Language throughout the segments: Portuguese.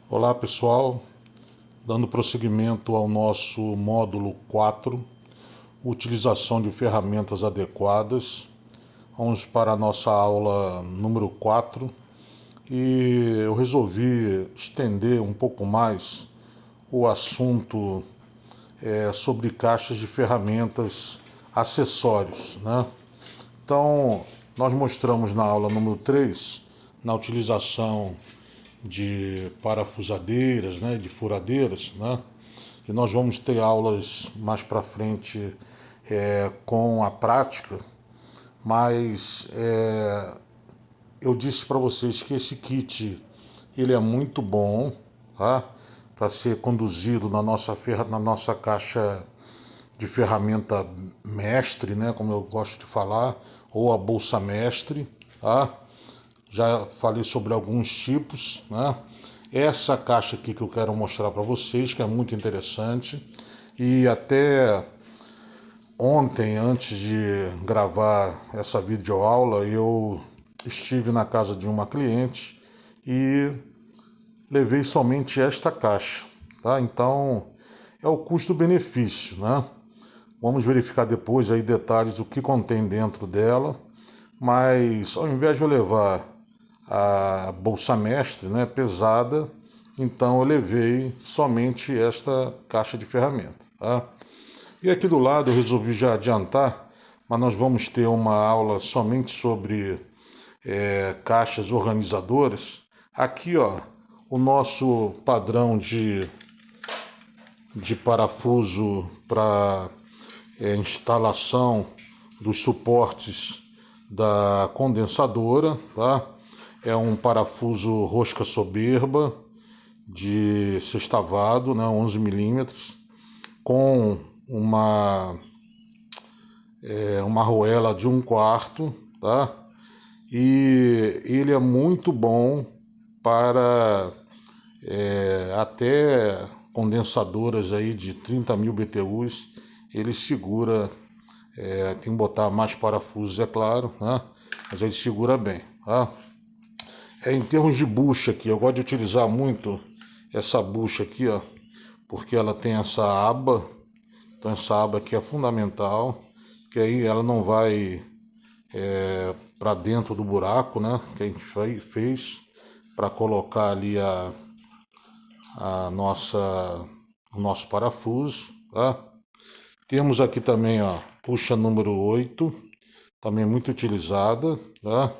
Olá pessoal, dando prosseguimento ao nosso módulo 4, utilização de ferramentas adequadas. Vamos para a nossa aula número 4 e eu resolvi estender um pouco mais o assunto sobre caixas de ferramentas acessórios, né? Então, nós mostramos na aula número 3, na utilização de parafusadeiras, né, de furadeiras, né? E nós vamos ter aulas mais para frente com a prática, mas eu disse para vocês que esse kit ele é muito bom, tá? Para ser conduzido na nossa caixa de ferramenta mestre, né, como eu gosto de falar, ou a bolsa mestre, tá? Já falei sobre alguns tipos, né? Essa caixa aqui que eu quero mostrar para vocês, que é muito interessante, e até ontem, antes de gravar essa videoaula, eu estive na casa de uma cliente e levei somente esta caixa, tá? Então, é o custo-benefício, né? Vamos verificar depois aí detalhes do que contém dentro dela, mas ao invés de eu levar a bolsa mestre, né, pesada, então eu levei somente esta caixa de ferramenta, tá? E aqui do lado eu resolvi já adiantar, mas nós vamos ter uma aula somente sobre caixas organizadoras. Aqui, ó, o nosso padrão de parafuso para instalação dos suportes da condensadora, tá? É um parafuso rosca soberba de sextavado, né, 11 milímetros, com uma arruela de 1/4, tá? E ele é muito bom para até condensadoras aí de 30.000 BTUs. Ele segura, tem que botar mais parafusos, é claro, né? Mas ele segura bem, tá? Em termos de bucha aqui, eu gosto de utilizar muito essa bucha aqui, ó, porque ela tem essa aba. Então essa aba aqui é fundamental, que aí ela não vai para dentro do buraco, né? Que a gente fez para colocar ali a nossa, o nosso parafuso, tá? Temos aqui também, ó, bucha número 8, também muito utilizada, tá?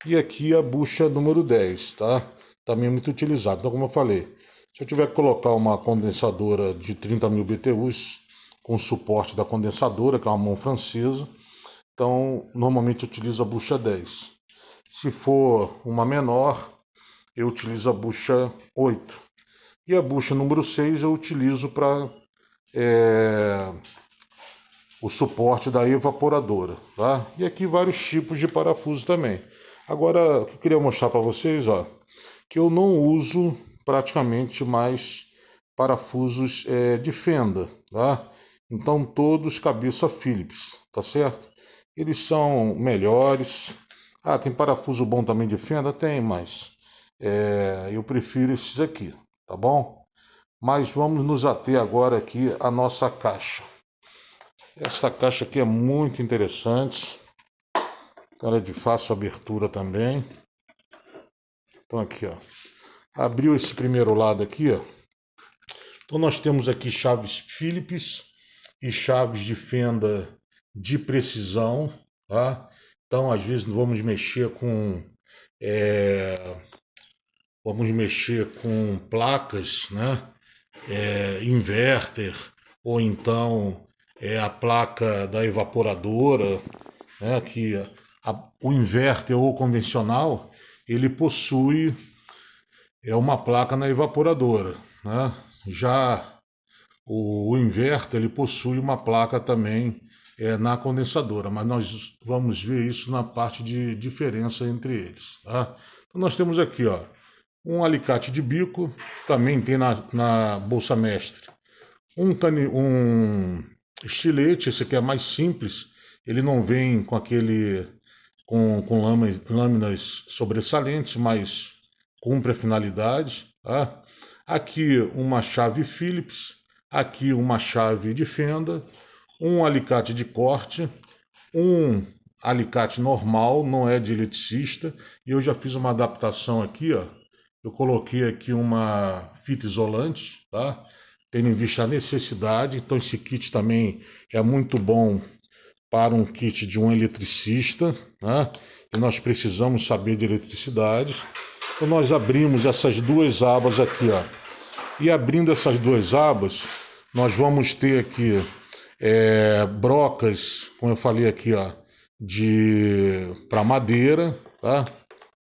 E aqui a bucha número 10, tá? Também muito utilizada. Então, como eu falei, se eu tiver que colocar uma condensadora de 30.000 BTUs com suporte da condensadora, que é uma mão francesa, então normalmente eu utilizo a bucha 10. Se for uma menor, eu utilizo a bucha 8. E a bucha número 6 eu utilizo para o suporte da evaporadora, tá? E aqui vários tipos de parafuso também. Agora, o que eu queria mostrar para vocês, ó, que eu não uso praticamente mais parafusos de fenda, tá? Então todos cabeça Phillips, tá certo? Eles são melhores. Ah, tem parafuso bom também de fenda? Tem, mas eu prefiro esses aqui, tá bom? Mas vamos nos ater agora aqui à nossa caixa. Essa caixa aqui é muito interessante. Ela é de fácil abertura também. Então aqui, ó. Abriu esse primeiro lado aqui, ó. Então nós temos aqui chaves Phillips e chaves de fenda de precisão, tá? Então às vezes vamos mexer com placas, né? Inverter ou então a placa da evaporadora, né? Que o inverter ou convencional ele possui uma placa na evaporadora, né? Já o inverter ele possui uma placa também na condensadora, mas nós vamos ver isso na parte de diferença entre eles, tá? Então nós temos aqui, ó, um alicate de bico, também tem na bolsa mestre. Um estilete, esse aqui é mais simples, ele não vem com com lâminas sobressalentes, mas cumpre a finalidade, tá? Aqui uma chave Phillips, aqui uma chave de fenda, um alicate de corte, um alicate normal, não é de eletricista, e eu já fiz uma adaptação aqui, ó. Eu coloquei aqui uma fita isolante, tá? Tendo em vista a necessidade, então esse kit também é muito bom para um kit de um eletricista, né? E nós precisamos saber de eletricidade. Então nós abrimos essas duas abas aqui, ó. E abrindo essas duas abas, nós vamos ter aqui brocas, como eu falei aqui, ó, de para madeira, tá?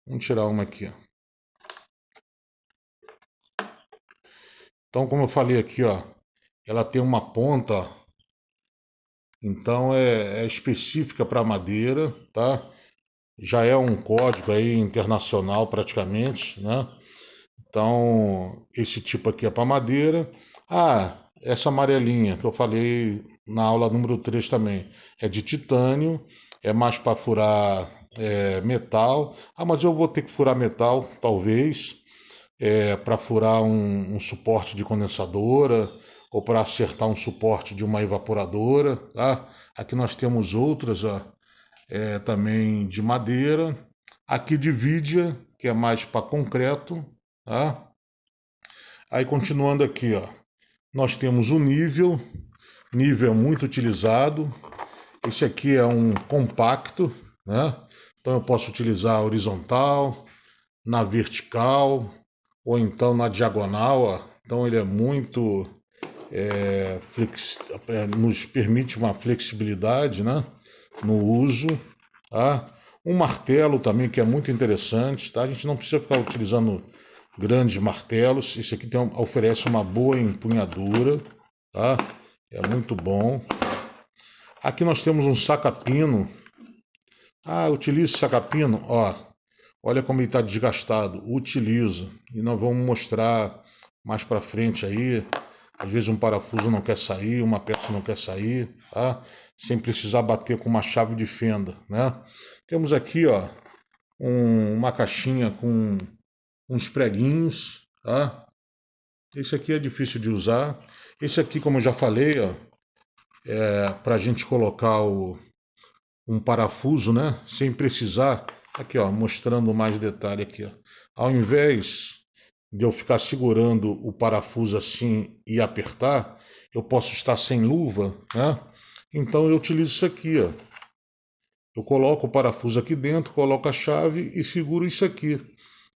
Vamos tirar uma aqui, ó. Então, como eu falei aqui, ó, ela tem uma ponta, ó, então é específica para madeira, tá? Já é um código aí internacional praticamente, né? Então, esse tipo aqui é para madeira. Ah, essa amarelinha que eu falei na aula número 3 também é de titânio, é mais para furar metal. Ah, mas eu vou ter que furar metal, talvez, para furar um suporte de condensadora ou para acertar um suporte de uma evaporadora. Tá? Aqui nós temos outras ó, também de madeira. Aqui de vidia, que é mais para concreto. Tá? Aí continuando aqui, ó, nós temos o nível muito utilizado. Esse aqui é um compacto, né? Então eu posso utilizar horizontal, na vertical ou então na diagonal, ó. Então ele é muito nos permite uma flexibilidade, né? No uso, tá? Um martelo também que é muito interessante, tá? A gente não precisa ficar utilizando grandes martelos. Esse aqui oferece uma boa empunhadura, tá? É muito bom. Aqui nós temos um saca-pino. Ah, utilize saca-pino, ó. Olha como ele está desgastado. Utiliza. E nós vamos mostrar mais para frente aí. Às vezes um parafuso não quer sair, uma peça não quer sair, tá? Sem precisar bater com uma chave de fenda, né? Temos aqui, ó, uma caixinha com uns preguinhos, tá? Esse aqui é difícil de usar. Esse aqui, como eu já falei, ó, é para a gente colocar um parafuso, né? Sem precisar. Aqui, ó, mostrando mais detalhe aqui, ó. Ao invés de eu ficar segurando o parafuso assim e apertar, eu posso estar sem luva, né? Então eu utilizo isso aqui, ó. Eu coloco o parafuso aqui dentro, coloco a chave e seguro isso aqui.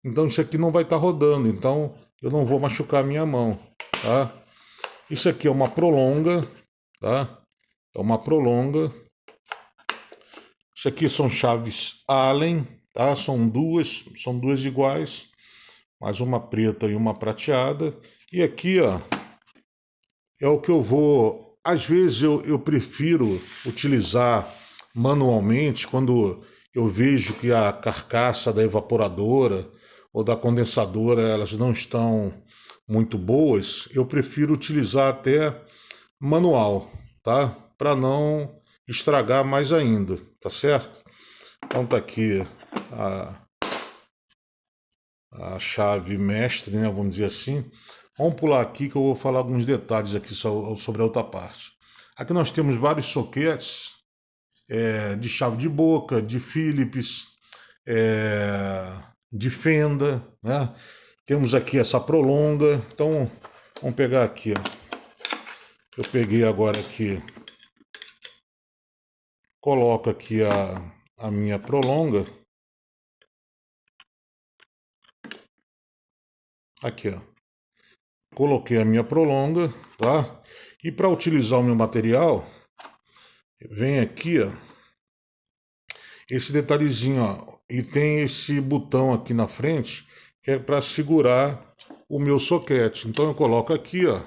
Então isso aqui não vai estar rodando, então eu não vou machucar a minha mão, tá? Isso aqui é uma prolonga, tá? É uma prolonga. Isso aqui são chaves Allen, tá? São duas iguais, mais uma preta e uma prateada. E aqui, ó, é o que eu vou. Às vezes eu prefiro utilizar manualmente quando eu vejo que a carcaça da evaporadora ou da condensadora elas não estão muito boas. Eu prefiro utilizar até manual, tá? Para não estragar mais ainda, tá certo? Então tá aqui a, a chave mestre, né? Vamos dizer assim. Vamos pular aqui que eu vou falar alguns detalhes aqui sobre a outra parte. Aqui nós temos vários soquetes de chave de boca, de Phillips, de fenda, né? Temos aqui essa prolonga. Então vamos pegar aqui, ó. Eu peguei agora aqui, coloco aqui a minha prolonga. Aqui, ó. Coloquei a minha prolonga, tá? E para utilizar o meu material, vem aqui, ó, esse detalhezinho, ó, e tem esse botão aqui na frente que é para segurar o meu soquete. Então eu coloco aqui, ó,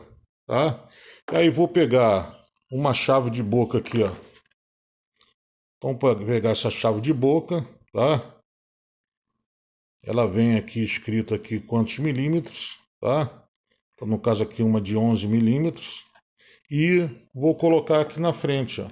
tá? E aí vou pegar uma chave de boca aqui, ó. Então para pegar essa chave de boca, tá? Ela vem aqui escrito aqui quantos milímetros, tá? Então, no caso aqui uma de 11 milímetros. E vou colocar aqui na frente, ó.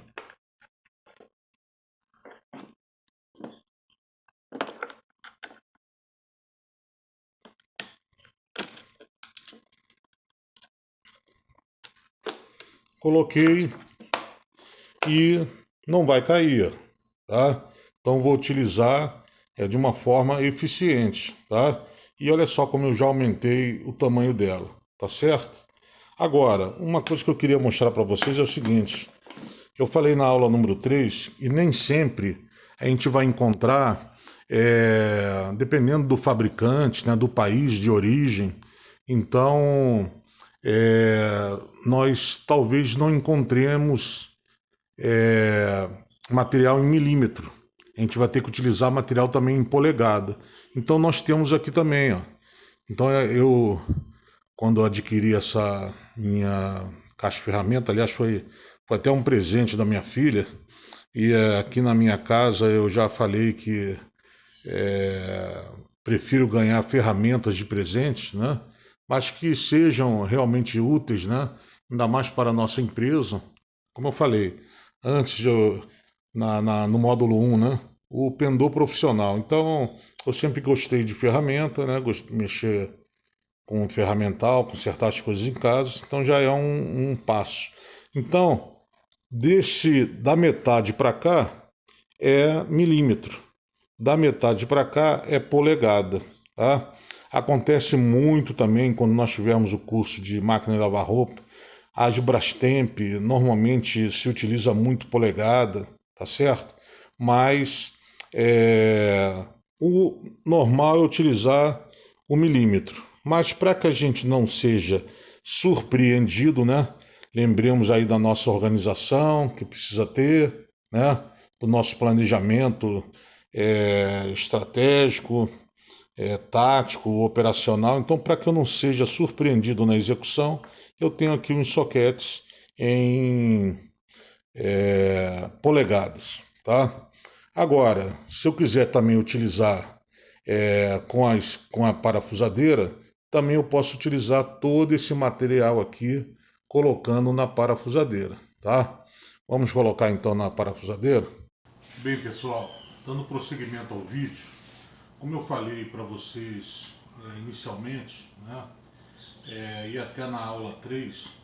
coloquei e não vai cair, tá? Então vou utilizar de uma forma eficiente, tá? E olha só como eu já aumentei o tamanho dela, tá certo? Agora, uma coisa que eu queria mostrar para vocês é o seguinte. Eu falei na aula número 3 e nem sempre a gente vai encontrar, dependendo do fabricante, né, do país de origem, então nós talvez não encontremos material em milímetro. A gente vai ter que utilizar material também em polegada. Então nós temos aqui também, ó. Então eu, quando eu adquiri essa minha caixa de ferramenta, aliás, foi até um presente da minha filha, e aqui na minha casa eu já falei que prefiro ganhar ferramentas de presente, né? Mas que sejam realmente úteis, né? Ainda mais para a nossa empresa. Como eu falei, antes no módulo 1, né? O pendor profissional. Então, eu sempre gostei de ferramenta, né? Mexer com ferramental, consertar as coisas em casa, então já é um passo. Então, da metade para cá é milímetro, da metade para cá é polegada, tá? Acontece muito também quando nós tivermos o curso de máquina de lavar roupa, as Brastemp normalmente se utiliza muito polegada, tá certo? Mas o normal é utilizar o milímetro. Mas para que a gente não seja surpreendido, né? Lembremos aí da nossa organização que precisa ter, né? Do nosso planejamento estratégico, tático, operacional. Então, para que eu não seja surpreendido na execução, eu tenho aqui uns soquetes em polegadas, tá? Agora, se eu quiser também utilizar com a parafusadeira, também eu posso utilizar todo esse material aqui colocando na parafusadeira, tá? Vamos colocar então na parafusadeira. Bem, pessoal, dando prosseguimento ao vídeo, como eu falei para vocês inicialmente, né, e até na aula 3,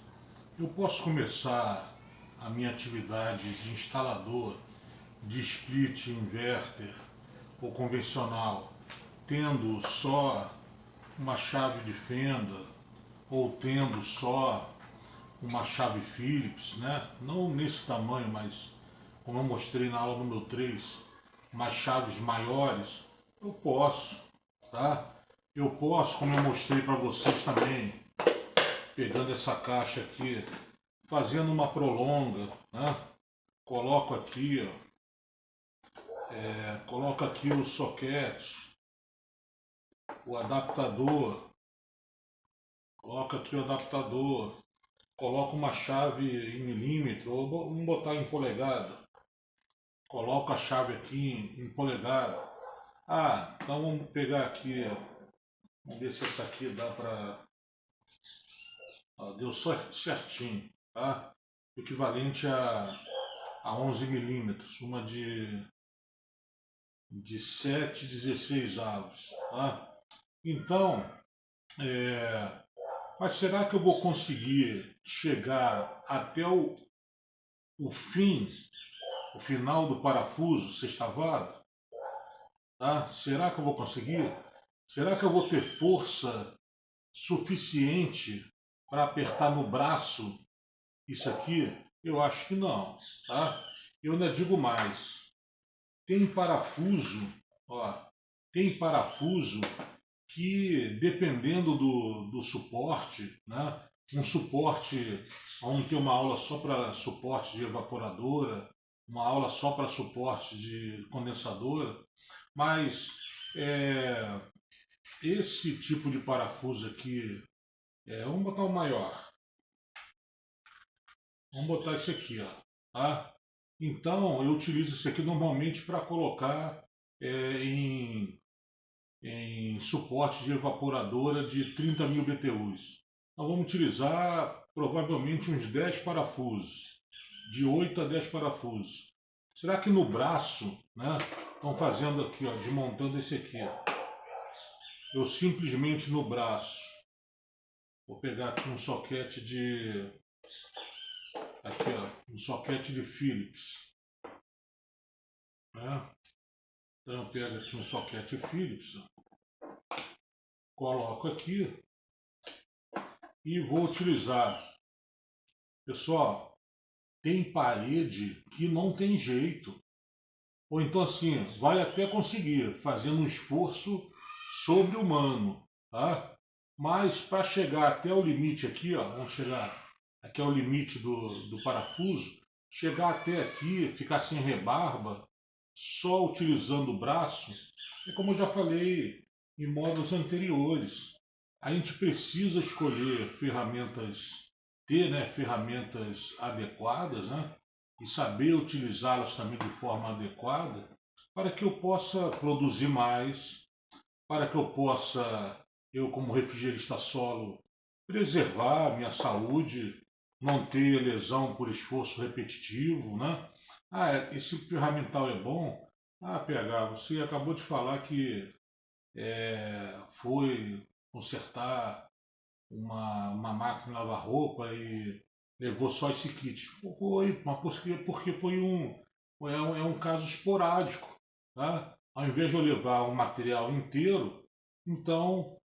eu posso começar a minha atividade de instalador de split inverter ou convencional, tendo só uma chave de fenda ou tendo só uma chave Phillips, né? Não nesse tamanho, mas como eu mostrei na aula número 3, umas chaves maiores, eu posso, tá? Eu posso, como eu mostrei para vocês também, pegando essa caixa aqui, fazendo uma prolonga, né? Coloco aqui, ó, coloco aqui o soquete, o adaptador, coloco aqui o adaptador, coloco uma chave em milímetro, ou vamos botar em polegada, coloco a chave aqui em polegada. Ah, então vamos pegar aqui, vamos ver se essa aqui dá para... Deu certinho, tá? Equivalente a 11 milímetros, uma de 7/16 avos, tá? Então, mas será que eu vou conseguir chegar até o fim, o final do parafuso sextavado? Tá? Será que eu vou conseguir? Será que eu vou ter força suficiente para apertar no braço isso aqui? Eu acho que não, tá? Eu ainda digo mais. Tem parafuso, ó, tem parafuso que, dependendo do suporte, né? Um suporte, vamos ter uma aula só para suporte de evaporadora, uma aula só para suporte de condensadora, mas esse tipo de parafuso aqui, vamos botar o maior, vamos botar esse aqui, ó, tá? Então eu utilizo esse aqui normalmente para colocar em suporte de evaporadora de 30.000 BTUs. Nós vamos utilizar provavelmente uns 10 parafusos, de 8 a 10 parafusos. Será que no braço, né, estão fazendo aqui, ó, desmontando esse aqui, ó. Eu simplesmente no braço, vou pegar aqui um soquete aqui, ó, um soquete de Phillips, né? Então eu pego aqui um soquete Phillips, coloco aqui e vou utilizar. Pessoal, tem parede que não tem jeito. Ou então assim, vai até conseguir, fazendo um esforço sobre-humano, tá? Mas para chegar até o limite aqui, ó, vamos chegar aqui ao limite do parafuso, chegar até aqui, ficar sem rebarba, só utilizando o braço, é como eu já falei em módulos anteriores. A gente precisa escolher ferramentas, ter, né, ferramentas adequadas, né? E saber utilizá-las também de forma adequada para que eu possa produzir mais, para que eu possa, eu como refrigerista solo, preservar minha saúde, não ter lesão por esforço repetitivo, né? Ah, esse ferramental é bom? Ah, PH, você acabou de falar que foi consertar uma máquina de lavar roupa e levou só esse kit. Foi, mas porque foi um caso esporádico. Tá? Ao invés de eu levar um material inteiro, então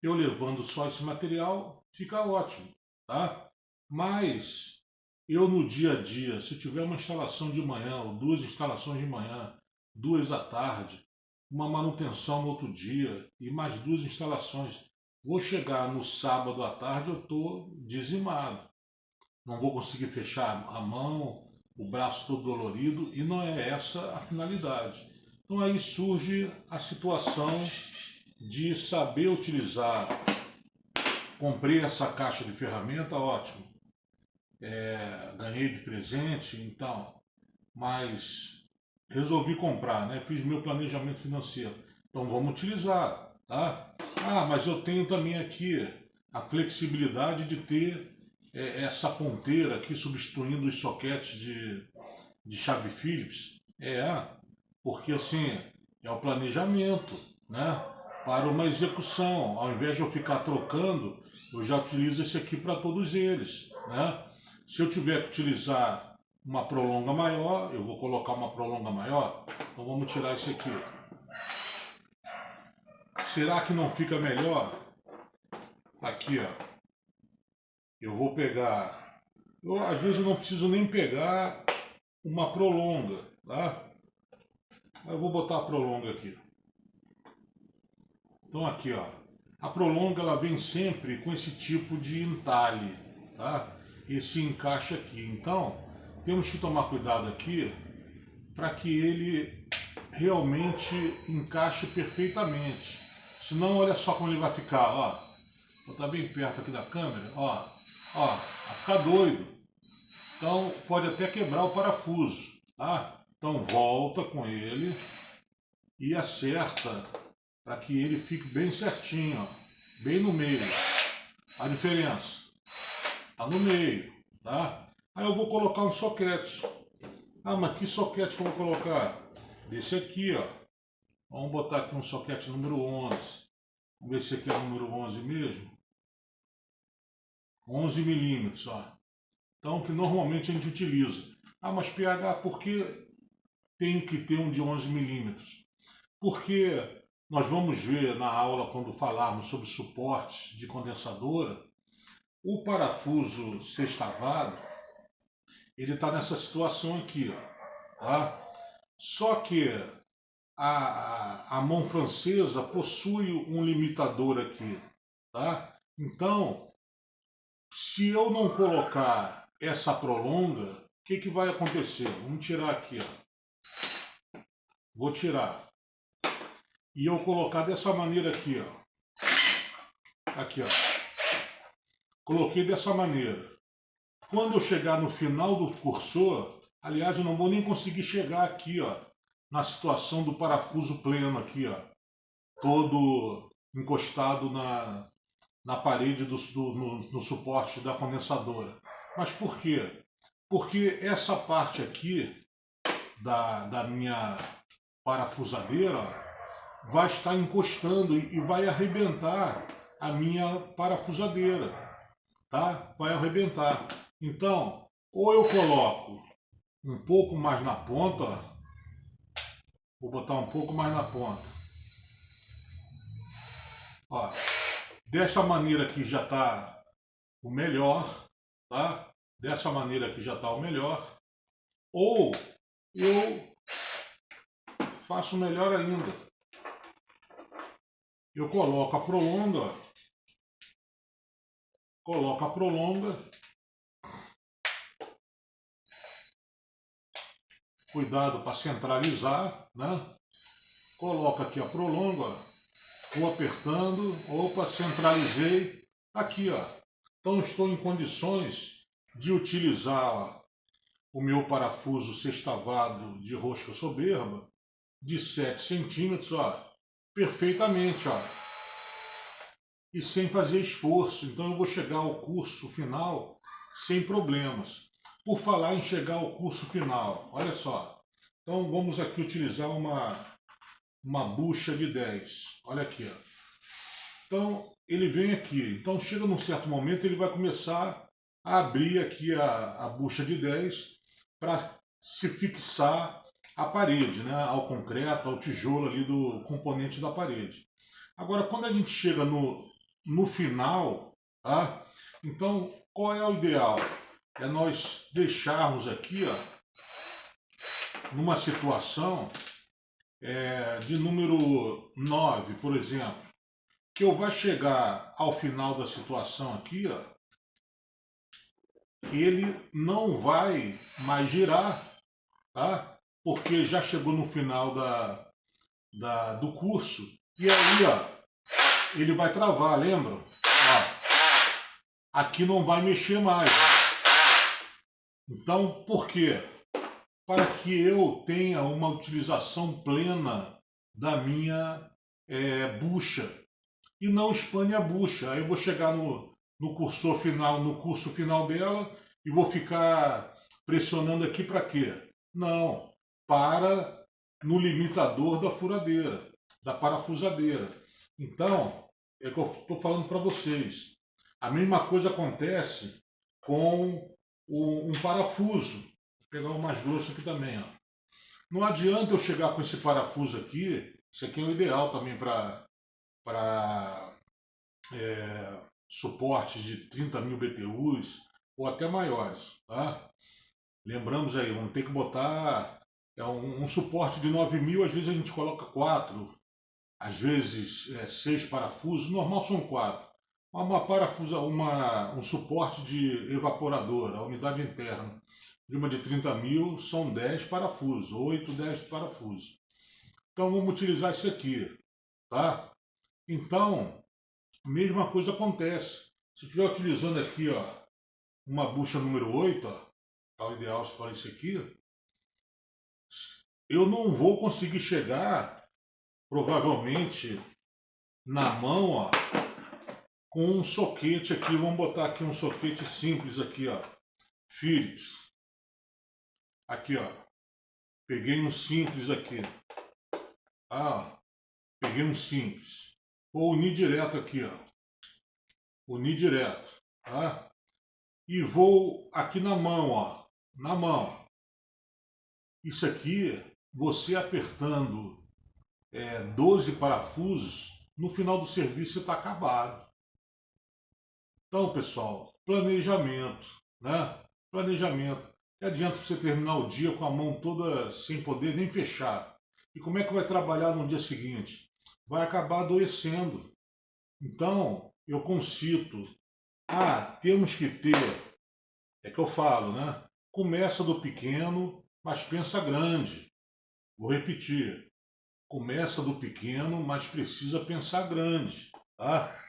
eu levando só esse material fica ótimo. Tá? Mas eu no dia a dia, se tiver uma instalação de manhã ou duas instalações de manhã, duas à tarde, uma manutenção no outro dia e mais duas instalações, vou chegar no sábado à tarde, eu estou dizimado. Não vou conseguir fechar a mão, o braço todo dolorido, e não é essa a finalidade. Então aí surge a situação de saber utilizar. Comprei essa caixa de ferramenta, ótimo. Ganhei de presente, então, mas resolvi comprar, né? Fiz meu planejamento financeiro. Então vamos utilizar, tá? Ah, mas eu tenho também aqui a flexibilidade de ter essa ponteira aqui substituindo os soquetes de chave Phillips. Porque assim, é o planejamento, né? Para uma execução. Ao invés de eu ficar trocando, eu já utilizo esse aqui para todos eles, né? Se eu tiver que utilizar uma prolonga maior, eu vou colocar uma prolonga maior. Então vamos tirar esse aqui. Será que não fica melhor? Aqui, ó. Eu vou pegar. Às vezes eu não preciso nem pegar uma prolonga, tá? Eu vou botar a prolonga aqui. Então aqui, ó. A prolonga ela vem sempre com esse tipo de entalhe, tá? Esse encaixe aqui. Então temos que tomar cuidado aqui para que ele realmente encaixe perfeitamente. Senão, olha só como ele vai ficar, ó. Vou botar bem perto aqui da câmera, ó. Ó, vai ficar doido. Então, pode até quebrar o parafuso, tá? Então, volta com ele e acerta para que ele fique bem certinho, ó. Bem no meio. A diferença tá no meio, tá? Aí eu vou colocar um soquete. Ah, mas que soquete que eu vou colocar? Desse aqui, ó. Vamos botar aqui um soquete número 11. Vamos ver se aqui é o número 11 mesmo. 11 milímetros, ó. Então, que normalmente a gente utiliza. Ah, mas PH, por que tem que ter um de 11 milímetros? Porque nós vamos ver na aula, quando falarmos sobre suportes de condensadora, o parafuso sextavado, ele está nessa situação aqui, ó. Tá? Só que a mão francesa possui um limitador aqui, tá? Então, se eu não colocar essa prolonga, o que vai acontecer? Vamos tirar aqui, ó. Vou tirar. E eu colocar dessa maneira aqui, ó. Aqui, ó. Coloquei dessa maneira. Quando eu chegar no final do cursor, aliás, eu não vou nem conseguir chegar aqui, ó, na situação do parafuso pleno aqui, ó, todo encostado na parede no suporte da condensadora. Mas por quê? Porque essa parte aqui da minha parafusadeira ó, vai estar encostando e vai arrebentar a minha parafusadeira, tá? Vai arrebentar. Então, Ou eu coloco um pouco mais na ponta, ó. Vou botar um pouco mais na ponta. Ó, dessa maneira aqui já está o melhor, tá? Dessa maneira aqui já está o melhor. Ou eu faço melhor ainda. Eu coloco a prolonga, cuidado para centralizar, né? Coloco aqui a prolonga, vou apertando, opa, centralizei, aqui ó. Então estou em condições de utilizar o meu parafuso sextavado de rosca soberba de 7 centímetros, ó, perfeitamente, ó, e sem fazer esforço. Então eu vou chegar ao curso final sem problemas. Por falar em chegar ao curso final, olha só. Então vamos aqui utilizar uma bucha de 10. Olha aqui, ó. Então ele vem aqui. Então chega num certo momento ele vai começar a abrir aqui a bucha de 10 para se fixar à parede, né? Ao concreto, ao tijolo ali do componente da parede. Agora quando a gente chega no final, tá? Então qual é o ideal? É nós deixarmos aqui, ó, numa situação de número 9, por exemplo, que eu vai chegar ao final da situação aqui, ó, ele não vai mais girar, tá? Porque já chegou no final do curso, e aí, ó, ele vai travar, lembram? Ó, aqui não vai mexer mais. Então, por quê? Para que eu tenha uma utilização plena da minha bucha e não expande a bucha. Aí eu vou chegar no cursor final, no curso final dela e vou ficar pressionando aqui para quê? Não, para no limitador da furadeira, da parafusadeira. Então, é o que eu estou falando para vocês. A mesma coisa acontece com um parafuso. Vou pegar um mais grosso aqui também, ó. Não adianta eu chegar com esse parafuso aqui, isso aqui é o ideal também para suportes de 30.000 BTUs ou até maiores, tá? Lembramos aí, vamos ter que botar um suporte de 9.000, às vezes a gente coloca 4, às vezes 6 parafusos, normal são 4. Um suporte de evaporador, a unidade interna de uma de 30.000 são 10 parafusos, 8, 10 parafusos. Então vamos utilizar isso aqui, tá? Então, mesma coisa acontece. Se estiver utilizando aqui, ó, uma bucha número 8, ó, tá o ideal para isso aqui, eu não vou conseguir chegar, provavelmente, na mão, ó, com um soquete aqui. Vamos botar aqui um soquete simples aqui, ó, Philips. Aqui, ó, peguei um simples aqui. Ah, peguei um simples. Vou unir direto aqui, ó. Unir direto, tá? E vou aqui na mão, ó. Na mão. Isso aqui, você apertando 12 parafusos, no final do serviço está acabado. Então, pessoal, planejamento, né? Planejamento. Não adianta você terminar o dia com a mão toda sem poder nem fechar. E como é que vai trabalhar no dia seguinte? Vai acabar adoecendo. Então, eu concito, temos que ter, é que eu falo, né? Começa do pequeno, mas pensa grande. Vou repetir. Começa do pequeno, mas precisa pensar grande, tá?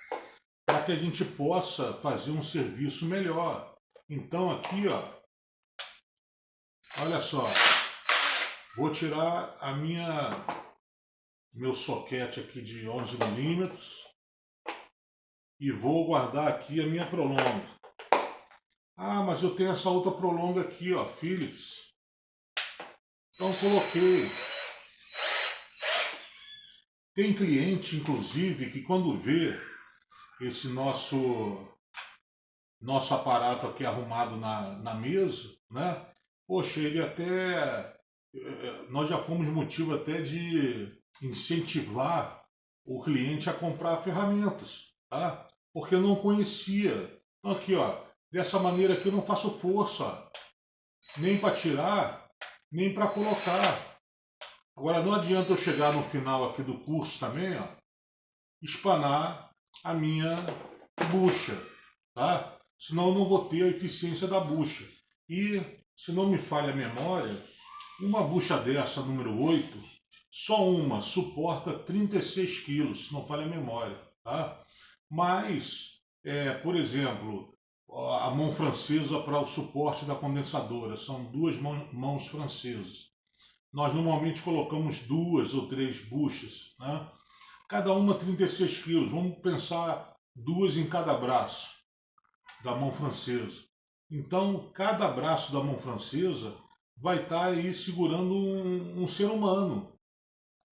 Para que a gente possa fazer um serviço melhor. Então aqui, ó, olha só, vou tirar meu soquete aqui de 11 milímetros e vou guardar aqui a minha prolonga. Mas eu tenho essa outra prolonga aqui, ó, Philips. Então coloquei. Tem cliente, inclusive, que quando vê esse nosso aparato aqui arrumado na mesa, né? Poxa, ele até. Nós já fomos motivo até de incentivar o cliente a comprar ferramentas, tá? Porque não conhecia. Então aqui, ó, dessa maneira aqui eu não faço força, nem para tirar, nem para colocar. Agora não adianta eu chegar no final aqui do curso também, ó, espanar a minha bucha, tá? Senão eu não vou ter a eficiência da bucha. E, se não me falha a memória, uma bucha dessa, número 8, só uma suporta 36 quilos, se não falha a memória, tá? Mas, por exemplo, a mão francesa para o suporte da condensadora, são duas mãos francesas. Nós normalmente colocamos 2 ou 3 buchas, né? Cada uma 36 quilos. Vamos pensar 2 em cada braço da mão francesa. Então, cada braço da mão francesa vai estar aí segurando um ser humano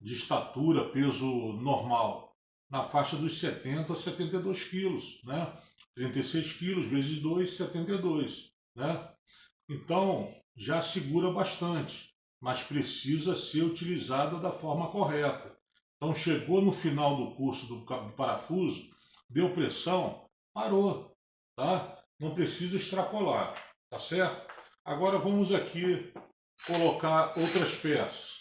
de estatura, peso normal, na faixa dos 70 a 72 quilos, né? 36 quilos vezes 2, 72, né? Então, já segura bastante, mas precisa ser utilizada da forma correta. Então, chegou no final do curso do parafuso, deu pressão, parou, tá? Não precisa extrapolar, tá certo? Agora vamos aqui colocar outras peças.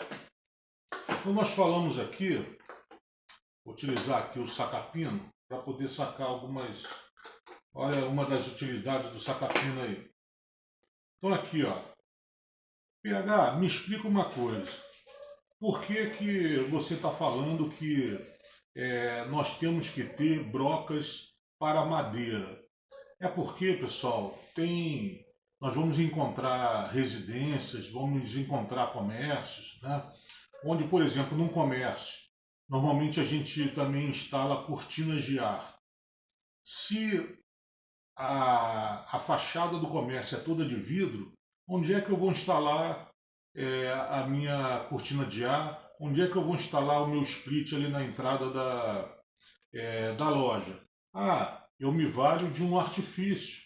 Então, nós falamos aqui, vou utilizar aqui o sacapino para poder sacar algumas. Olha, uma das utilidades do sacapino aí. Então, aqui, ó. PH, me explica uma coisa. Por que que você está falando que nós temos que ter brocas para madeira? É porque, pessoal, nós vamos encontrar residências, vamos encontrar comércios, né? Onde, por exemplo, num comércio, normalmente a gente também instala cortinas de ar. Se a fachada do comércio é toda de vidro, onde é que eu vou instalar a minha cortina de ar? Onde é que eu vou instalar o meu split ali na entrada da loja? Ah, eu me valho de um artifício.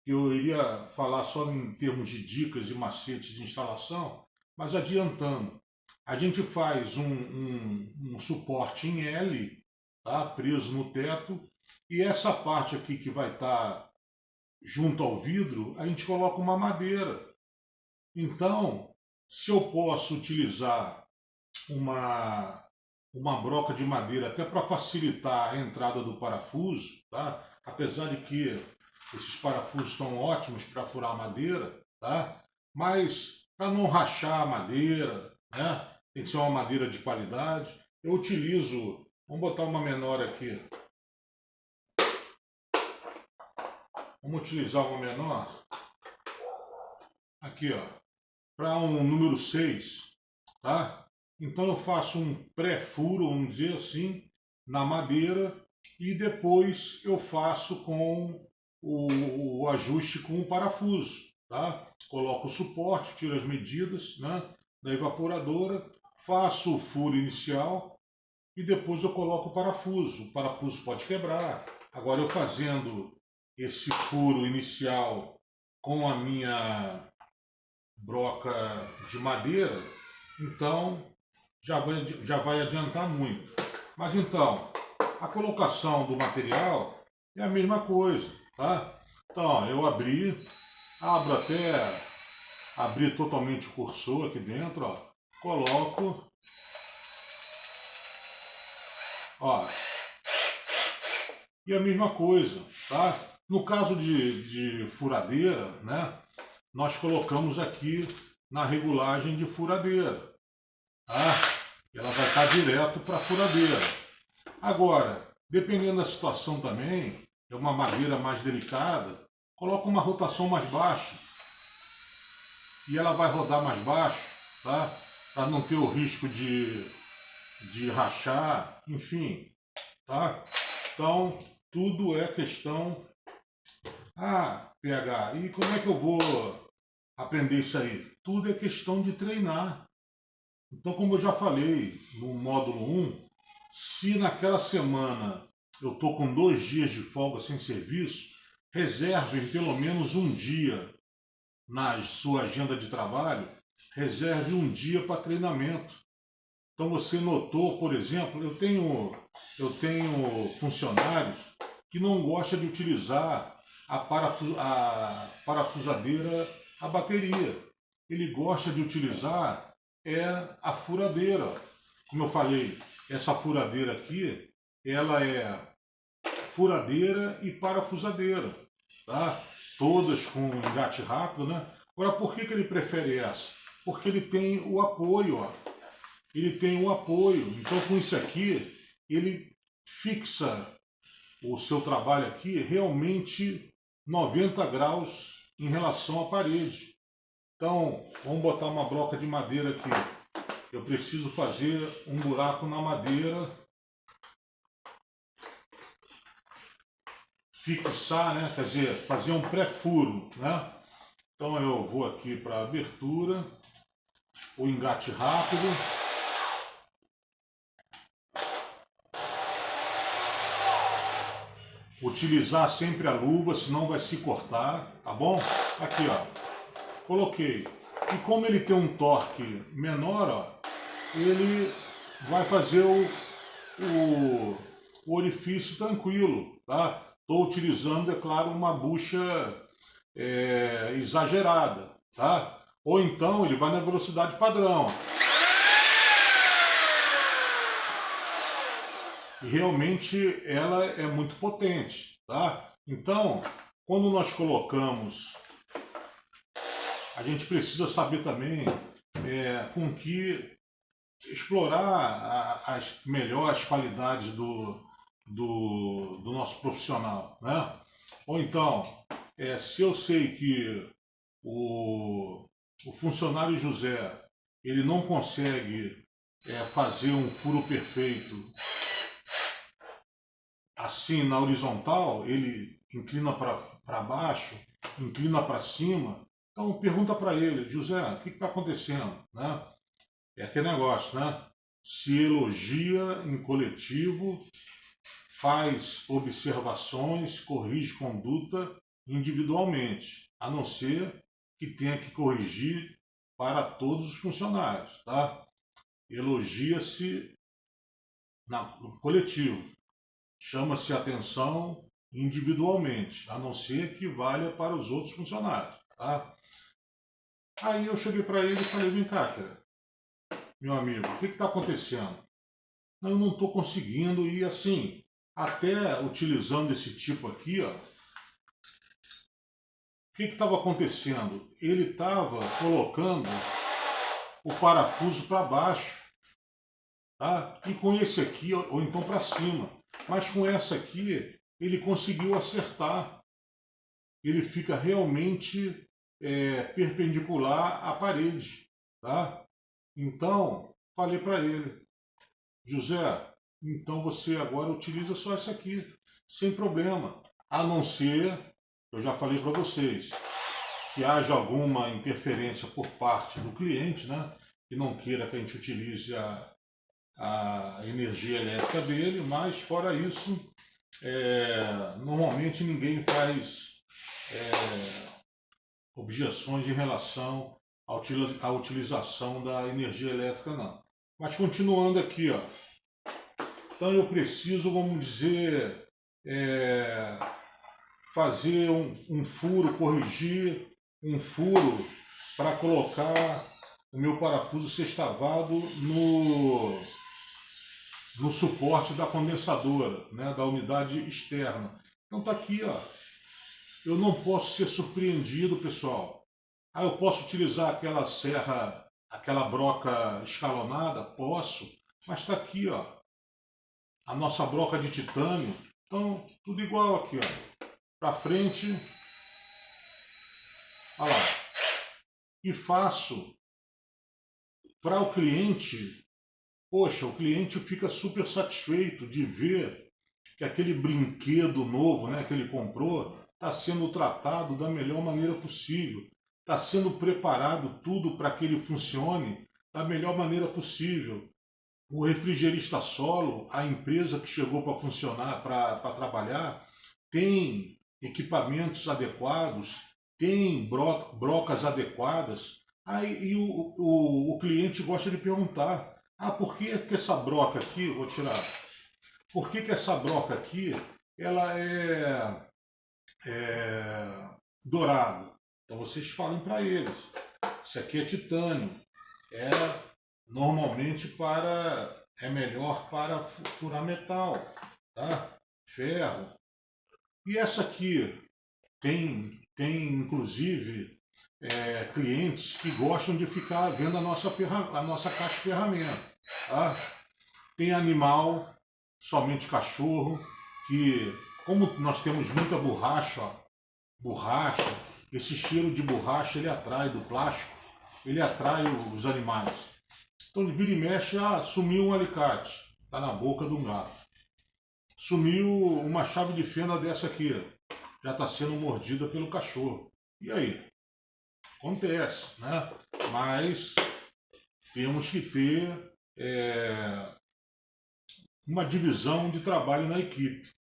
Eu iria falar só em termos de dicas e macetes de instalação, mas adiantando. A gente faz um suporte em L, tá, preso no teto, e essa parte aqui que vai estar junto ao vidro, a gente coloca uma madeira. Então, se eu posso utilizar uma broca de madeira até para facilitar a entrada do parafuso, tá? Apesar de que esses parafusos são ótimos para furar a madeira, tá? Mas para não rachar a madeira, né? Tem que ser uma madeira de qualidade. Eu utilizo, vamos botar uma menor aqui. Vamos utilizar uma menor. Aqui, ó, para um número 6, tá? Então eu faço um pré-furo, vamos dizer assim, na madeira e depois eu faço com o ajuste com o parafuso, tá? Coloco o suporte, tiro as medidas, né, da evaporadora, faço o furo inicial e depois eu coloco o parafuso. O parafuso pode quebrar. Agora eu fazendo esse furo inicial com a minha broca de madeira, então já vai adiantar muito. Mas então, a colocação do material é a mesma coisa, tá? Então, ó, eu abro até abrir totalmente o cursor aqui dentro, ó, coloco, ó, e a mesma coisa, tá? No caso de furadeira, né, nós colocamos aqui na regulagem de furadeira, tá? Ela vai estar direto para a furadeira. Agora, dependendo da situação também, é uma madeira mais delicada, coloca uma rotação mais baixa e ela vai rodar mais baixo, tá? Para não ter o risco de rachar, enfim, tá? Então, tudo é questão. Ah, PH, e como é que eu vou aprender isso aí? Tudo é questão de treinar. Então, como eu já falei no módulo 1, se naquela semana eu estou com 2 dias de folga sem serviço, reserve pelo menos um dia na sua agenda de trabalho, reserve um dia para treinamento. Então você notou, por exemplo, eu tenho funcionários que não gostam de utilizar a parafusadeira, a bateria. Ele gosta de utilizar a furadeira. Como eu falei, essa furadeira aqui, ela é furadeira e parafusadeira, tá? Todas com engate rápido, né? Agora, por que ele prefere essa? Porque ele tem o apoio, ó. Ele tem o apoio. Então, com isso aqui, ele fixa o seu trabalho aqui realmente 90 graus em relação à parede. Então, vamos botar uma broca de madeira aqui. Eu preciso fazer um buraco na madeira, fixar, né? Quer dizer, fazer um pré-furo, né? Então eu vou aqui para a abertura, o engate rápido. Utilizar sempre a luva, senão vai se cortar, tá bom? Aqui, ó, coloquei. E como ele tem um torque menor, ó, ele vai fazer o orifício tranquilo, tá? Estou utilizando, é claro, uma bucha exagerada, tá? Ou então ele vai na velocidade padrão. E realmente ela é muito potente, tá? Então, quando nós colocamos, a gente precisa saber também com que explorar as melhores qualidades do nosso profissional, né? Ou então, se eu sei que o funcionário José ele não consegue fazer um furo perfeito assim na horizontal, ele inclina para baixo, inclina para cima. Então pergunta para ele, José, o que está acontecendo, né? É aquele negócio, né? Se elogia em coletivo, faz observações, corrige conduta individualmente, a não ser que tenha que corrigir para todos os funcionários, tá? Elogia-se no coletivo, chama-se atenção individualmente, a não ser que valha para os outros funcionários, tá? Aí eu cheguei para ele e falei, vem cá, cara, meu amigo, o que está acontecendo? Não, eu não estou conseguindo ir assim, até utilizando esse tipo aqui, ó. O que estava acontecendo? Ele estava colocando o parafuso para baixo, tá? E com esse aqui, ou então para cima. Mas com essa aqui, ele conseguiu acertar. Ele fica realmente perpendicular à parede, tá? Então, falei para ele, José, então você agora utiliza só essa aqui, sem problema. A não ser, eu já falei para vocês, que haja alguma interferência por parte do cliente, né? Que não queira que a gente utilize a energia elétrica dele, mas fora isso, normalmente ninguém faz objeções em relação à utilização da energia elétrica, não. Mas continuando aqui, ó. Então eu preciso, vamos dizer, fazer um furo, corrigir um furo para colocar o meu parafuso sextavado no suporte da condensadora, né, da unidade externa. Então tá aqui, ó. Eu não posso ser surpreendido, pessoal. Ah, eu posso utilizar aquela serra, aquela broca escalonada? Posso, mas está aqui, ó, a nossa broca de titânio. Então, tudo igual aqui, ó, para frente, olha lá. E faço para o cliente, poxa, o cliente fica super satisfeito de ver que aquele brinquedo novo, né, que ele comprou está sendo tratado da melhor maneira possível. Está sendo preparado tudo para que ele funcione da melhor maneira possível. O refrigerista solo, a empresa que chegou para funcionar, para trabalhar, tem equipamentos adequados, tem brocas adequadas. Aí e o cliente gosta de perguntar, por que essa broca aqui, vou tirar, por que essa broca aqui, ela é dourada? Então vocês falem para eles, isso aqui é titânio, é normalmente é melhor para furar metal, tá? Ferro. E essa aqui tem inclusive clientes que gostam de ficar vendo a nossa caixa de ferramenta, tá? Tem animal, somente cachorro, que como nós temos muita borracha, esse cheiro de borracha ele atrai do plástico, ele atrai os animais. Então vira e mexe, sumiu um alicate, tá na boca de um gato. Sumiu uma chave de fenda dessa aqui, já está sendo mordida pelo cachorro. E aí? Acontece, né? Mas temos que ter uma divisão de trabalho na equipe.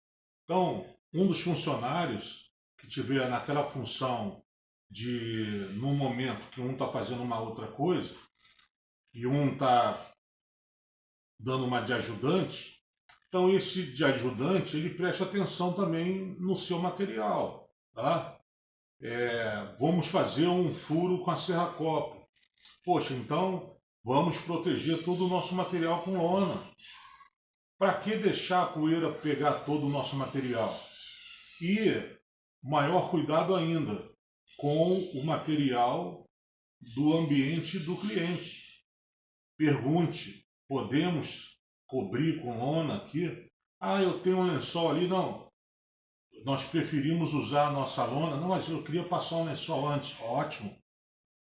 Então, um dos funcionários que tiver naquela função de, no momento que um está fazendo uma outra coisa, e um está dando uma de ajudante, então esse de ajudante ele presta atenção também no seu material, tá? Vamos fazer um furo com a serra-copo. Poxa, então vamos proteger todo o nosso material com lona. Para que deixar a poeira pegar todo o nosso material? E maior cuidado ainda com o material do ambiente do cliente. Pergunte, podemos cobrir com lona aqui? Eu tenho um lençol ali. Não, nós preferimos usar a nossa lona. Não, mas eu queria passar um lençol antes. Ótimo.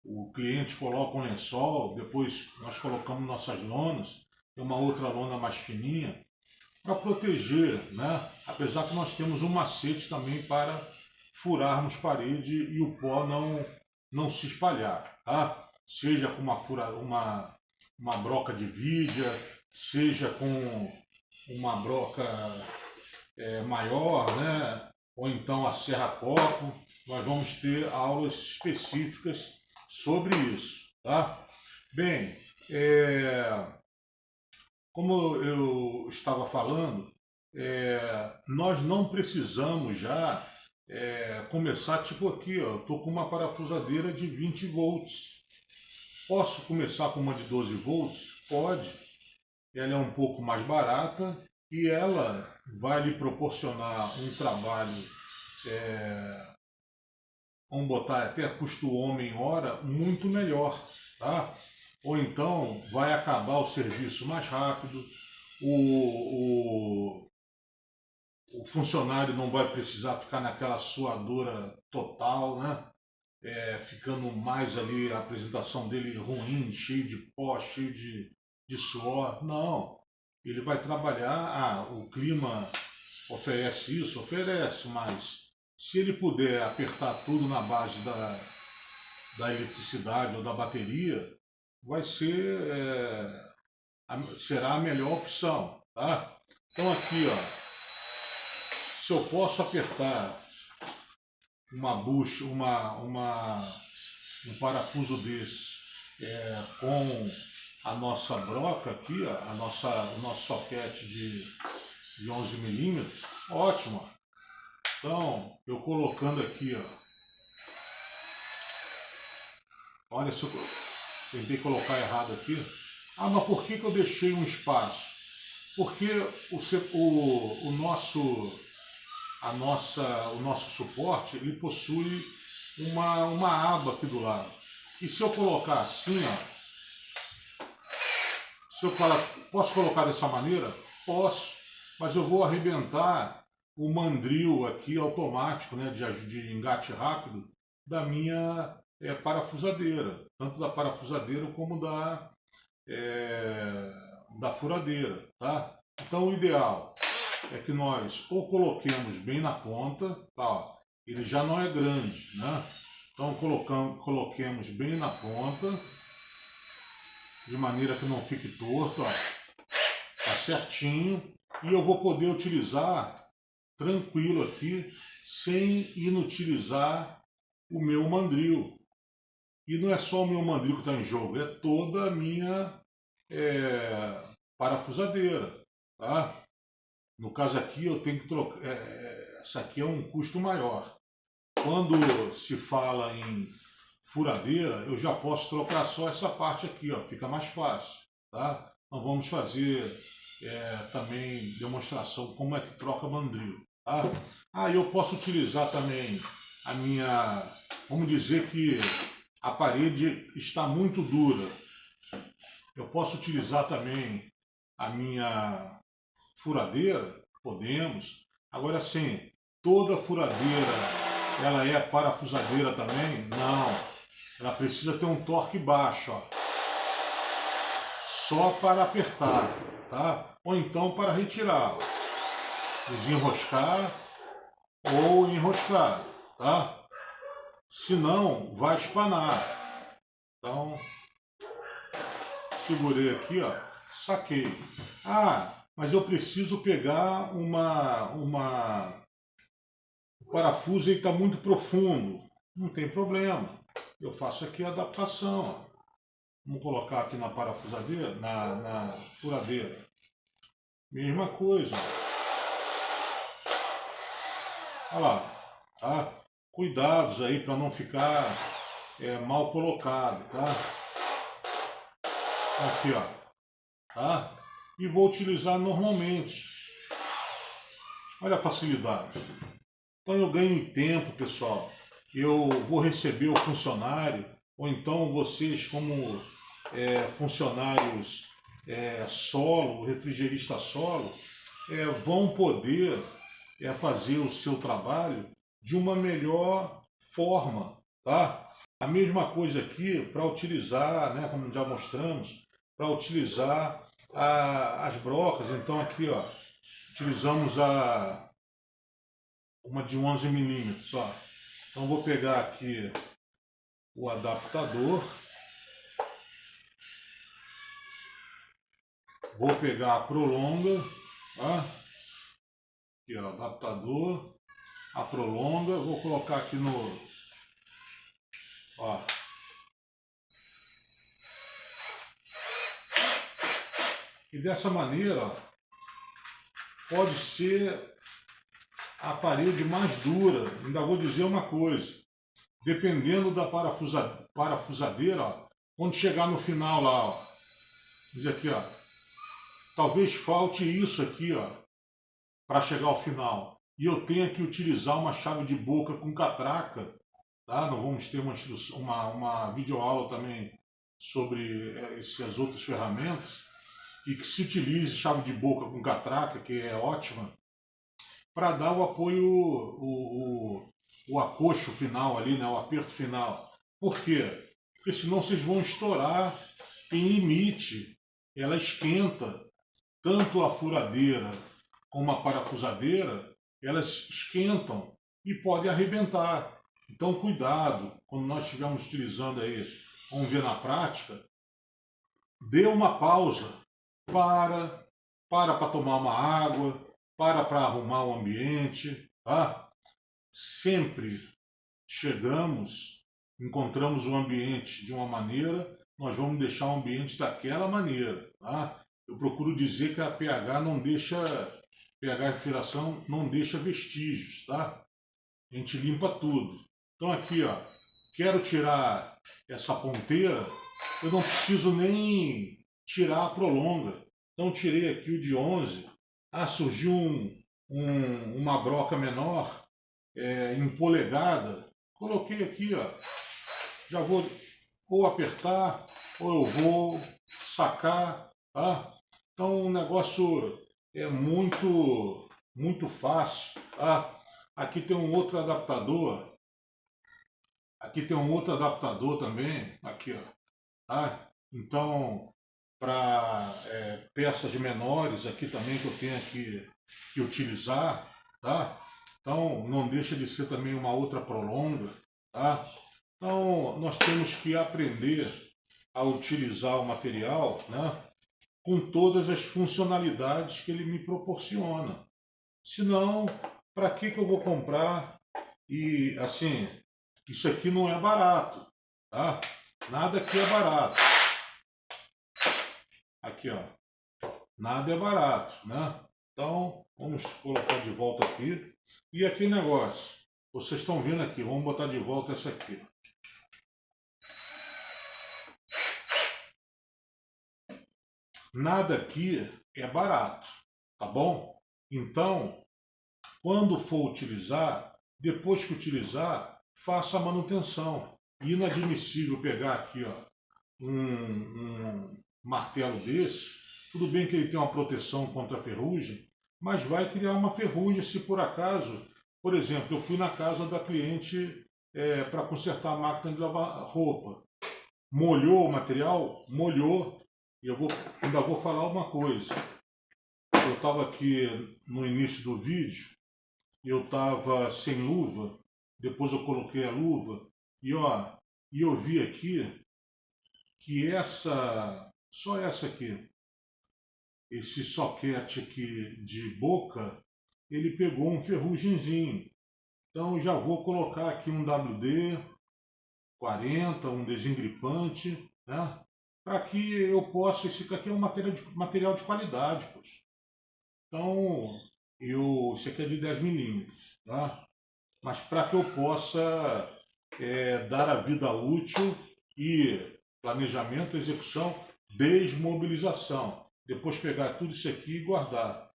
O cliente coloca um lençol, depois nós colocamos nossas lonas, tem uma outra lona mais fininha, para proteger, né? Apesar que nós temos um macete também para furarmos parede e o pó não se espalhar, tá? Seja com uma broca de vidia, seja com uma broca maior, né? Ou então a serra-copo. Nós vamos ter aulas específicas sobre isso, tá? Bem, como eu estava falando, nós não precisamos já começar tipo aqui, ó, estou com uma parafusadeira de 20 volts. Posso começar com uma de 12 volts? Pode. Ela é um pouco mais barata e ela vai lhe proporcionar um trabalho, vamos botar até custo homem-hora, muito melhor, tá? Ou então vai acabar o serviço mais rápido, o funcionário não vai precisar ficar naquela suadora total, né? Ficando mais ali a apresentação dele ruim, cheio de pó, cheio de suor. Não, ele vai trabalhar, o clima oferece isso, oferece, mas se ele puder apertar tudo na base da eletricidade ou da bateria, vai ser, será a melhor opção, tá? Então aqui, ó, se eu posso apertar uma bucha, um parafuso desse com a nossa broca aqui, ó, o nosso soquete de 11 milímetros, ótimo. Então, eu colocando aqui, ó, olha se eu tentei colocar errado aqui. Mas por que eu deixei um espaço? Porque o nosso suporte ele possui uma aba aqui do lado. E se eu colocar assim, ó, posso colocar dessa maneira? Posso, mas eu vou arrebentar o mandril aqui automático, né, de engate rápido da minha parafusadeira, tanto da parafusadeira como da furadeira, tá? Então o ideal é que nós ou coloquemos bem na ponta, tá? Ó, ele já não é grande, né? Então coloquemos bem na ponta, de maneira que não fique torto, ó. Tá certinho. E eu vou poder utilizar tranquilo aqui, sem inutilizar o meu mandril. E não é só o meu mandril que está em jogo, é toda a minha parafusadeira. Tá? No caso aqui eu tenho que trocar. Essa aqui é um custo maior. Quando se fala em furadeira, eu já posso trocar só essa parte aqui, ó, fica mais fácil. Tá? Então vamos fazer também demonstração como é que troca mandril. Tá? Eu posso utilizar também a minha, vamos dizer que a parede está muito dura. Eu posso utilizar também a minha furadeira? Podemos. Agora sim, toda furadeira ela é parafusadeira também? Não. Ela precisa ter um torque baixo, ó. Só para apertar, tá? Ou então para retirar, ó. Desenroscar ou enroscar, tá? Senão vai espanar. Então, segurei aqui, ó, saquei. Mas eu preciso pegar o parafuso está muito profundo. Não tem problema. Eu faço aqui a adaptação, ó. Vamos colocar aqui na parafusadeira, na furadeira. Mesma coisa. Olha lá, tá? Cuidados aí para não ficar mal colocado, tá? Aqui, ó, tá? E vou utilizar normalmente. Olha a facilidade. Então eu ganho em tempo, pessoal. Eu vou receber o funcionário, ou então vocês como funcionários solo, refrigerista solo, vão poder fazer o seu trabalho de uma melhor forma, tá? A mesma coisa aqui para utilizar, né, como já mostramos, para utilizar as brocas. Então aqui, ó, utilizamos uma de 11 milímetros, ó. Então vou pegar aqui o adaptador. Vou pegar a prolonga, tá? Aqui, ó, adaptador, a prolonga, vou colocar aqui no, ó. E dessa maneira, ó, pode ser a parede mais dura. Ainda vou dizer uma coisa, dependendo da parafusadeira, ó, quando chegar no final lá, ó, diz aqui, ó, talvez falte isso aqui, ó, para chegar ao final. E eu tenho que utilizar uma chave de boca com catraca, tá? Não vamos ter uma videoaula também sobre essas outras ferramentas, e que se utilize chave de boca com catraca, que é ótima, para dar o apoio, o acocho final ali, né? O aperto final. Por quê? Porque senão vocês vão estourar em limite. Ela esquenta. Tanto a furadeira como a parafusadeira, elas esquentam e podem arrebentar. Então cuidado, quando nós estivermos utilizando aí, vamos ver na prática, dê uma pausa, para tomar uma água, para arrumar o ambiente, tá? Sempre encontramos o ambiente de uma maneira, nós vamos deixar o ambiente daquela maneira, tá? Eu procuro dizer que a pH refrigeração não deixa vestígios, tá? A gente limpa tudo. Então aqui, ó, quero tirar essa ponteira, eu não preciso nem tirar a prolonga. Então tirei aqui o de 11. Surgiu uma broca menor, em polegada. Coloquei aqui, ó. Já vou ou apertar, ou eu vou sacar, tá? Então o negócio é muito, muito fácil, tá? Aqui tem um outro adaptador. Aqui tem um outro adaptador também, aqui, ó. Tá? Então, para peças menores aqui também que eu tenho que utilizar, tá? Então, não deixa de ser também uma outra prolonga, tá? Então, nós temos que aprender a utilizar o material, né, com todas as funcionalidades que ele me proporciona. Senão, para que eu vou comprar E assim, isso aqui não é barato, tá? Nada aqui é barato. Aqui, ó. Nada é barato, né? Então, vamos colocar de volta aqui. E aqui negócio, vocês estão vendo aqui, vamos botar de volta essa aqui. Nada aqui é barato, tá bom? Então, quando for utilizar, depois que utilizar, faça a manutenção. Inadmissível pegar aqui, ó, um martelo desse. Tudo bem que ele tem uma proteção contra a ferrugem, mas vai criar uma ferrugem se por acaso, por exemplo, eu fui na casa da cliente para consertar a máquina de lavar roupa. Molhou o material? Molhou. E ainda vou falar uma coisa. Eu estava aqui no início do vídeo, eu estava sem luva, depois eu coloquei a luva, e eu vi aqui que só essa aqui, esse soquete aqui de boca, ele pegou um ferrugemzinho. Então eu já vou colocar aqui um WD-40, um desengripante, né? Para que eu possa, esse aqui é um material de qualidade, poxa. Então, esse aqui é de 10 milímetros, tá? Mas para que eu possa dar a vida útil e planejamento, execução, desmobilização. Depois pegar tudo isso aqui e guardar.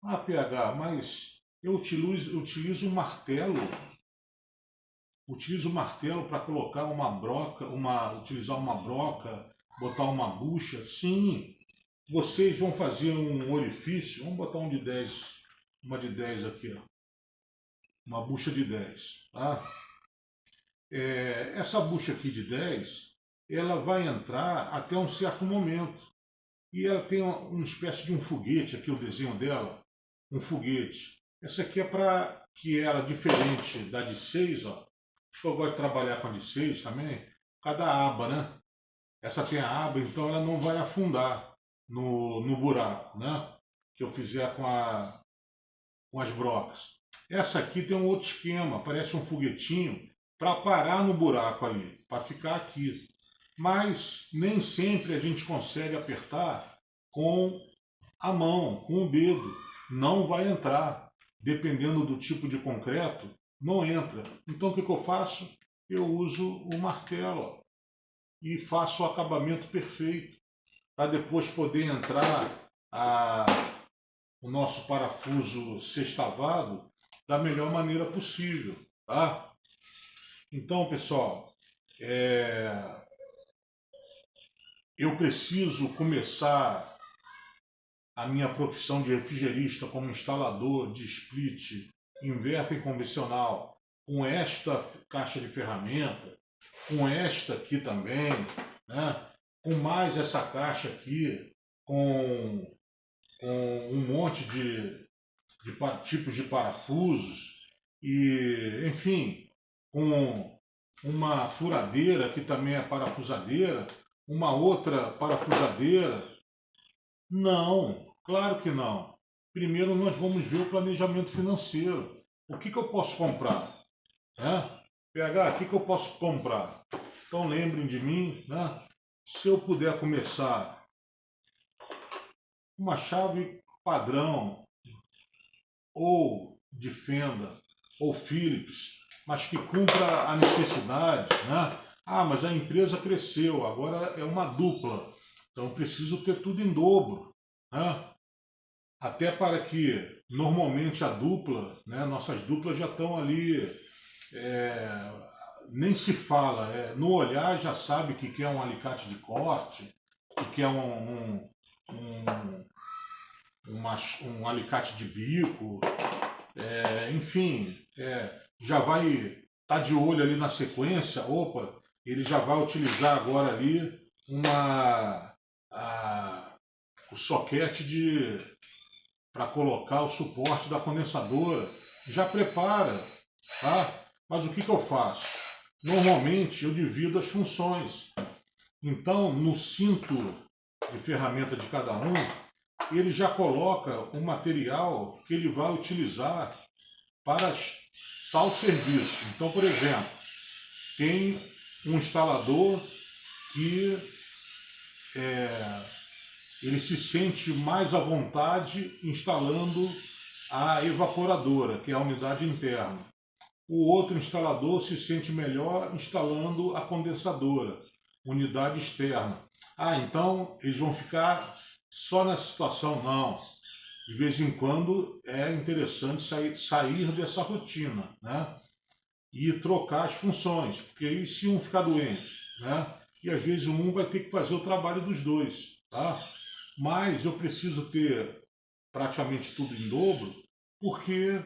Ah, PH, mas eu utilizo um martelo. Utilizo o martelo para colocar uma broca, utilizar uma broca, botar uma bucha. Sim, vocês vão fazer um orifício. Vamos botar uma de 10 aqui, ó. Uma bucha de 10, tá? Essa bucha aqui de 10, ela vai entrar até um certo momento. E ela tem uma espécie de um foguete, aqui o desenho dela, um foguete. Essa aqui é para que ela, diferente da de 6, ó, acho que eu gosto de trabalhar com a de 6 também, cada aba, né? Essa tem a aba, então ela não vai afundar no buraco, né? Que eu fizer com as brocas. Essa aqui tem um outro esquema, parece um foguetinho, para parar no buraco ali, para ficar aqui. Mas nem sempre a gente consegue apertar com a mão, com o dedo. Não vai entrar. Dependendo do tipo de concreto, não entra. Então o que eu faço? Eu uso o martelo, ó, e faço o acabamento perfeito, para depois poder entrar o nosso parafuso sextavado da melhor maneira possível, tá? Então, pessoal, eu preciso começar a minha profissão de refrigerista como instalador de split inverter convencional com esta caixa de ferramenta, com esta aqui também, né? Com mais essa caixa aqui, com um monte de tipos de parafusos e, enfim, com uma furadeira que também é parafusadeira, uma outra parafusadeira. Não, claro que não. Primeiro nós vamos ver o planejamento financeiro. O que eu posso comprar? PH, o que eu posso comprar? Então lembrem de mim, né? Se eu puder começar uma chave padrão, ou de fenda, ou Philips, mas que cumpra a necessidade, né? Ah, mas a empresa cresceu, agora é uma dupla, então eu preciso ter tudo em dobro, né? Até para que, normalmente, a dupla, né, nossas duplas já estão ali, nem se fala, no olhar já sabe que quer um alicate de corte, que quer um alicate de bico, enfim, já vai estar de olho ali na sequência, opa, ele já vai utilizar agora ali o soquete para colocar o suporte da condensadora, já prepara, tá? Mas o que eu faço? Normalmente eu divido as funções. Então, no cinto de ferramenta de cada um, ele já coloca o material que ele vai utilizar para tal serviço. Então, por exemplo, tem um instalador que ele se sente mais à vontade instalando a evaporadora, que é a unidade interna. O outro instalador se sente melhor instalando a condensadora, unidade externa. Ah, então eles vão ficar só nessa situação? Não. De vez em quando é interessante sair dessa rotina, né? E trocar as funções, porque aí se um ficar doente, né? E às vezes um vai ter que fazer o trabalho dos dois, tá? Mas eu preciso ter praticamente tudo em dobro, porque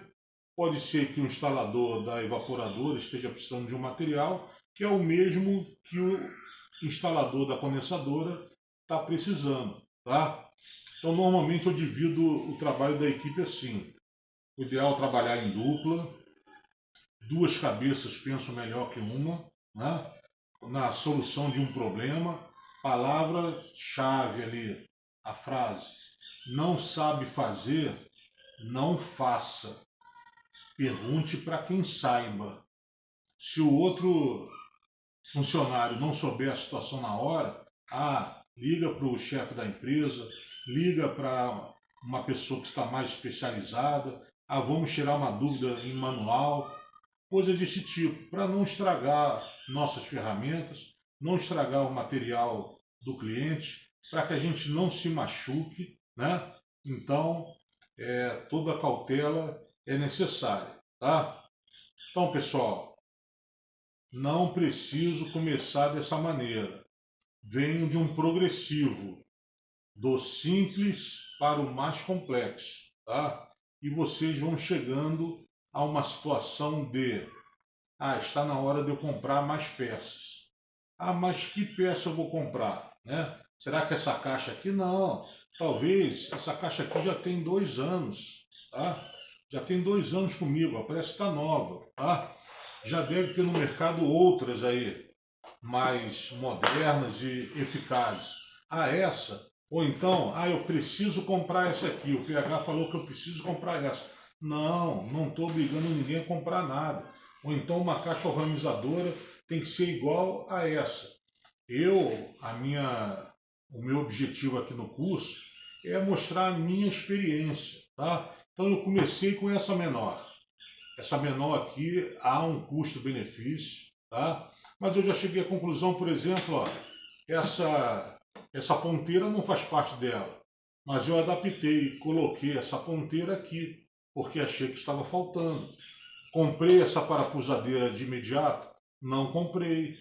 pode ser que o instalador da evaporadora esteja precisando de um material que é o mesmo que o instalador da condensadora está precisando, tá? Então, normalmente eu divido o trabalho da equipe assim. O ideal é trabalhar em dupla, duas cabeças pensam melhor que uma, né? Na solução de um problema. Palavra-chave ali, a frase: não sabe fazer, não faça. Pergunte para quem saiba. Se o outro funcionário não souber a situação na hora, liga para o chefe da empresa, liga para uma pessoa que está mais especializada, vamos tirar uma dúvida em manual, coisas desse tipo, para não estragar nossas ferramentas, não estragar o material do cliente, para que a gente não se machuque, né? Então, toda cautela é necessária, tá? Então, pessoal, não preciso começar dessa maneira. Venho de um progressivo, do simples para o mais complexo, tá? E vocês vão chegando a uma situação de, está na hora de eu comprar mais peças. Mas que peça eu vou comprar, né? Será que essa caixa aqui? Não. Talvez essa caixa aqui já tem 2 anos, tá? Já tem 2 anos comigo, parece que está nova, tá? Já deve ter no mercado outras aí, mais modernas e eficazes. Essa? Ou então, eu preciso comprar essa aqui. O PH falou que eu preciso comprar essa. Não estou obrigando ninguém a comprar nada. Ou então uma caixa organizadora tem que ser igual a essa. O meu objetivo aqui no curso é mostrar a minha experiência, tá? Então eu comecei com essa menor. Essa menor aqui há um custo-benefício, tá? Mas eu já cheguei à conclusão, por exemplo, essa ponteira não faz parte dela. Mas eu adaptei, coloquei essa ponteira aqui, porque achei que estava faltando. Comprei essa parafusadeira de imediato? Não comprei.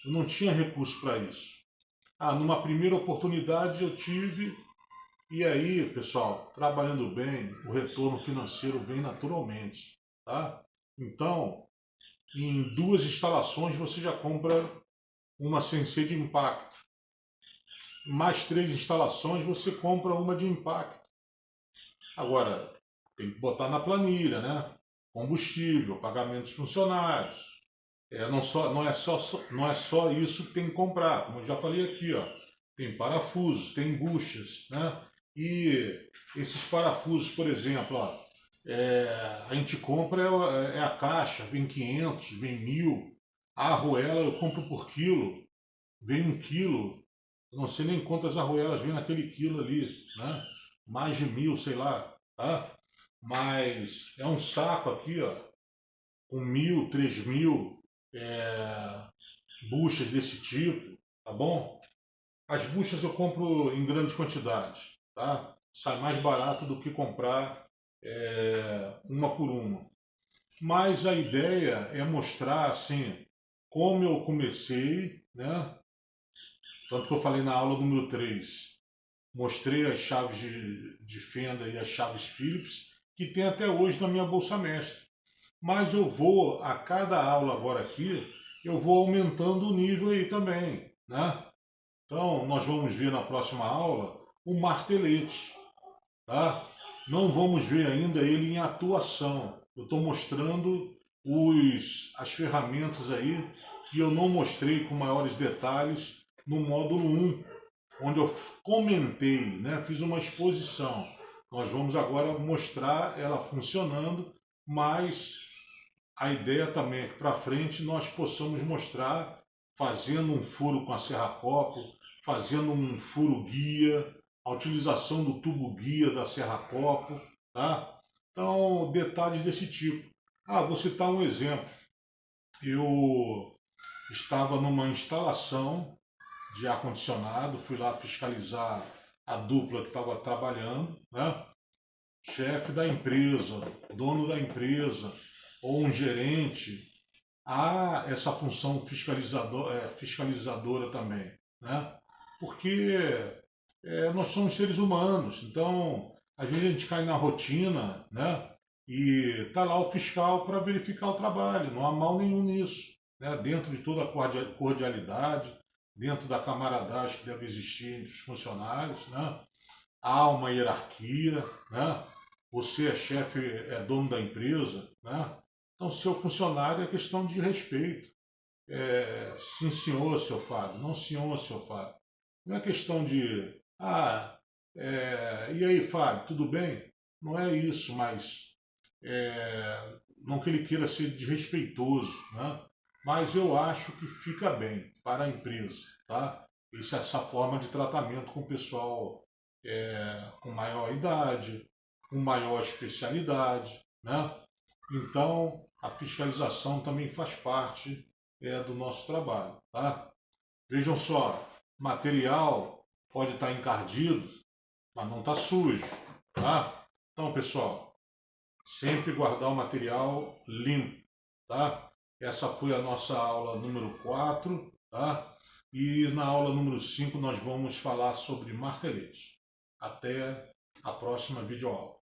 Eu não tinha recurso para isso. Numa primeira oportunidade eu tive, e aí, pessoal, trabalhando bem, o retorno financeiro vem naturalmente, tá? Então, em 2 instalações você já compra uma sensei de impacto. Mais 3 instalações você compra uma de impacto. Agora, tem que botar na planilha, né? Combustível, pagamento dos funcionários. Não é só isso que tem que comprar, como eu já falei aqui, ó. Tem parafusos, tem buchas, né? E esses parafusos, por exemplo, a gente compra a caixa, vem 500, vem 1000. A arruela eu compro por quilo, vem 1 quilo. Eu não sei nem quantas arruelas vem naquele quilo ali, né? Mais de 1000, sei lá, tá? Mas é um saco aqui, ó, com 1000, 3000 buchas desse tipo, tá bom? As buchas eu compro em grandes quantidades, tá? Sai mais barato do que comprar uma por uma. Mas a ideia é mostrar assim como eu comecei, né? Tanto que eu falei na aula número 3, mostrei as chaves de fenda e as chaves Phillips, que tem até hoje na minha bolsa mestre. Mas eu vou, a cada aula agora aqui, eu vou aumentando o nível aí também, né? Então, nós vamos ver na próxima aula o martelete, tá? Não vamos ver ainda ele em atuação. Eu estou mostrando as ferramentas aí que eu não mostrei com maiores detalhes no módulo 1, onde eu comentei, né? Fiz uma exposição. Nós vamos agora mostrar ela funcionando, mas a ideia também é que para frente nós possamos mostrar fazendo um furo com a serra-copo, fazendo um furo guia, a utilização do tubo guia da serra-copo, tá? Então, detalhes desse tipo. Vou citar um exemplo. Eu estava numa instalação de ar-condicionado, fui lá fiscalizar a dupla que estava trabalhando, né? Chefe da empresa, dono da empresa ou um gerente, há essa função fiscalizadora também, né? Porque nós somos seres humanos, então às vezes a gente cai na rotina, né? E tá lá o fiscal para verificar o trabalho, não há mal nenhum nisso, né? Dentro de toda a cordialidade, dentro da camaradagem que deve existir entre os funcionários, né? Há uma hierarquia, né? Você é chefe, é dono da empresa, né? Então, seu funcionário é questão de respeito. Sim, senhor, seu Fábio, não, senhor, seu Fábio. Não é questão de, e aí, Fábio, tudo bem? Não é isso, mas não que ele queira ser desrespeitoso, né? Mas eu acho que fica bem para a empresa, tá? Essa forma de tratamento com o pessoal com maior idade, com maior especialidade, né? Então, a fiscalização também faz parte do nosso trabalho, tá? Vejam só, material pode estar encardido, mas não está sujo, tá? Então, pessoal, sempre guardar o material limpo, tá? Essa foi a nossa aula número 4, tá? E na aula número 5 nós vamos falar sobre marteletes. Até a próxima videoaula.